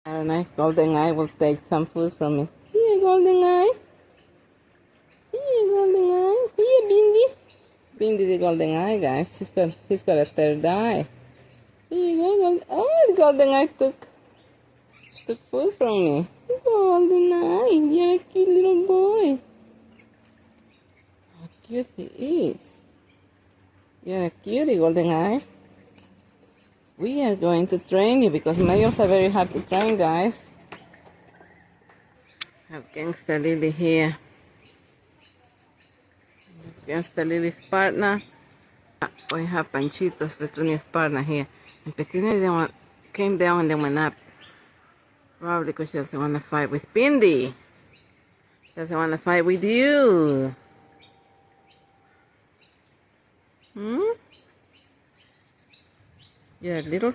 I don't know if Golden Eye will take some food from me. Here, Golden Eye. Here, Golden Eye. Here, Bindi. Bindi the Golden Eye, guys. He's got a third eye. Here you go, Golden. Oh, the Golden Eye took food from me. Golden Eye, you're a cute little boy. How cute he is. You're a cutie, Golden Eye. We are going to train you because males are very hard to train, guys. Have Gangster Lily here. Gangster Lily's partner. We have Panchito's Petunia's partner here. And Petunia came down and then went up. Probably because she doesn't want to fight with Bindi. She doesn't want to fight with you. You're a little